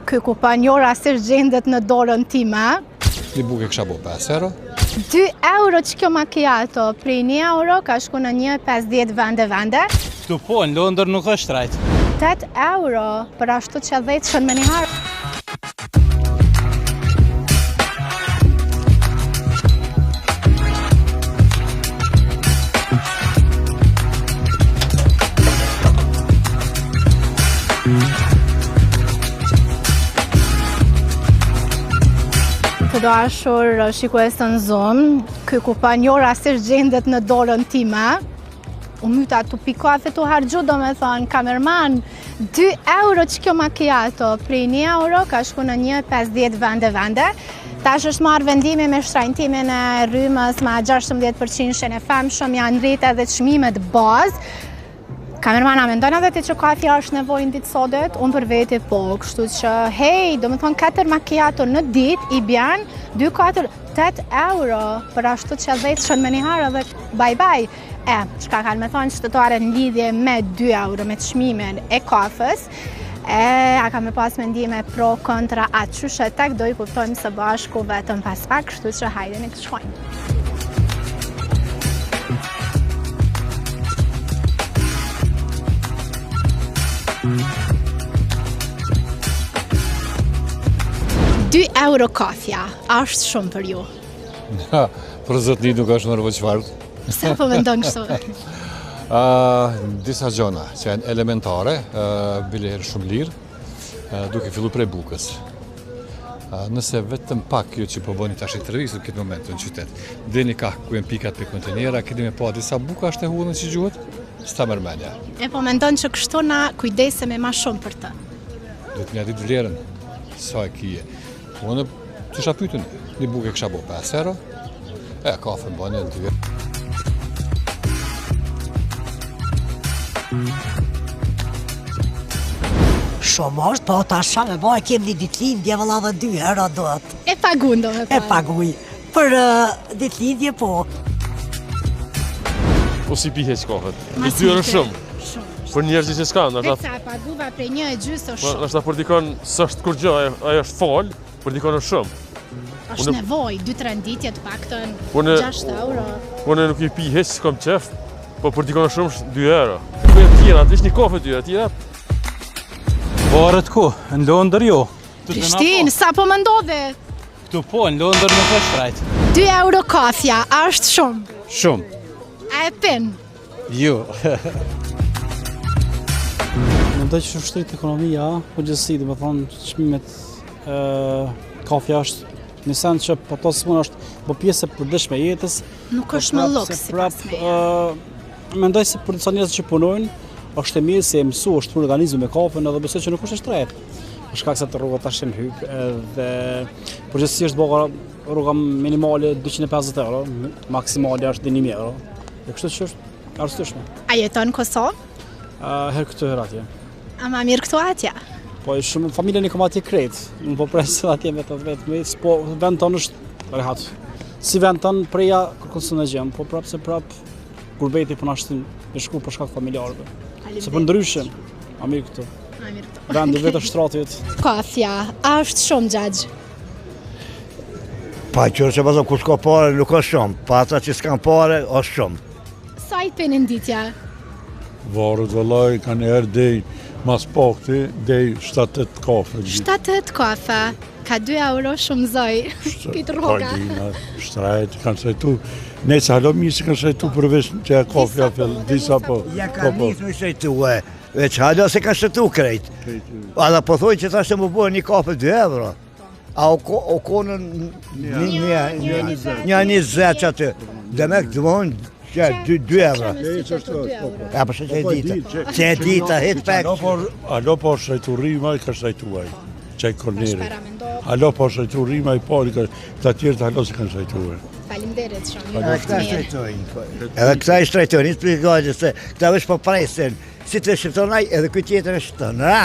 Ky kupon jo rastisht gjendet në dorën time. Një bukë kisha bo 5 euro. 2 euro që kjo macchiato, prej 1 euro ka shku në 1,50 vende. Këtu po, në Londër nuk është trajt. 8 euro, për ashtu që 10 shën me njëherë. Të dashur shikues të Zoom, ky kupon jo rastisht gjendet në dorën time. U myta tu pi kafe tu harxhu, domethënë kamerman, 2 euro që kjo macchiato, prej 1 euro ka shku në 1,50 vende. Tash është marrë vendimi me shtrajtimin e rrymës me 16% e famshëm, janë rritë edhe çmimet bazë. Kamermana, mendon edhe ti që kafja është nevojë ditë sodet? Unë për veti po, kështu që hej, do më thonë 4 macchiato në ditë i bjen 8 euro, për ashtu që 10 shën me njëherë dhe bye. Çka kanë me thonë qytetarët në lidhje me 2 euro me çmimin e kafës, a ka me pas mendime pro kontra atë qyshe tek do i kuptojmë së bashku vetëm pas pak, kështu që hajde në këtë shkojnë. €2 kafja, është shumë për ju? Për zotni nuk është në rëvëqfarë. Pse po mendon kështu? Disa gjona që janë elementare, bile herë shumë lirë, duke fillu prej bukës. Nëse vetëm pak jo që po bëni tash i tërvisur këtë moment në qytet, deni ka ku jenë pikat për kontenera, këtë me pa disa buka është e hullën që gjuhet, s'ta mërmenja. Po mendon që kështu na kujdesemi ma shumë për të? Duhet një ditë vlerën, sa e kije. Unë të isha pytën, një bukë e kisha bo 5 euro, kafe më bëni e 2 euro. Shumë është, po ta shame bëj, kem një ditëlindje vëlla dhe 2 euro do të. E pagun do me pa. E paguj, për ditëlindje po. Po si pi heq kafet, është 2 euro shumë. Për njerëzit që s'kanë, Veca e paguva prej 1,50 shumë. Nështë për dikon s'është kur gjë, ajo është falë, për dikon është shumë. Është nevoj, 2-3 ditje të paktën 6 euro. Unë nuk i pi heq, s'kom qef, po për dikon është shumë 2 euro. Për e tjera, të ishtë një kafe 2 euro, tjera. Varet ku, në Londër jo. Prishtinë, sa po më ndodhe? Këtu po, në Londër nuk është trajt. 2 euro kafja, është shumë? Shumë. A e pin? Jo. Mendoj që ushtrit ekonomia, po gjithësi, dhe me thonë çmimet kafja është një send që po to s'mon është po pjesë e përditshme e jetës. Nuk është më luks sipas meje. Mendoj se për disa njerëz që punojnë, është e mirë se e mësu, është për organizu me kafen edhe besoj që nuk është e shtret. Për shkak se të rrugat tash janë hyp edhe përgjithsisht boka rruga minimale 250 euro, maksimale është 1000 euro. E kështu që është arsyeshme. A jeton në Kosovë? Herë këtu herë atje. A ma mirë këtu atje? Po shumë familjen i kam atje krejt. Unë po presim atje vetë, po vend tonë është rehat. Si vend tonë preja kërkon së në gjem, po prapë se prapë gurbeti po na shtin me shku për shkak familjarëve. Se për ndryshim, a mirë këtu. Vendi vetë është shtratit. Kafja, është shumë gjagj? Pa qërë që bazë kur s'ka pare, nuk është shumë. Pa ata që s'kan pare, është shumë. Sa i pinin ditja? Varët vëllaj, ka njerë dej mas pakti, dej 7-8 kafe. 7-8 kafe? Ka 2 euro shumë zoj. Këtë roga. Shtrajt, kanë sajtu. Ne që halo mirë që kanë sajtu përveç që e kafja fillë, disa po. Ja ka njësë me sajtu, veç halo se kanë sajtu krejt. Ada po thoi që ta shtë më bërë një kafe 2 euro. A o konën një 20 që aty. Dhe me këtë dëmonë, 2 euro. Ja, përse që e dita. Që e dita, hitë pek. Alo po shajtu rima i ka shajtuaj, qaj korneri. Alo po shajtu rima i pari, të tjerë të alo se kanë shajtuaj. Falimderit shumë. Edhe këta shtrajtojnë. Edhe këta i shtrajtojnë, i të përgjallë se këta vësh po presin. Si të shqiptonaj, edhe këtë tjetër e shqiptonë.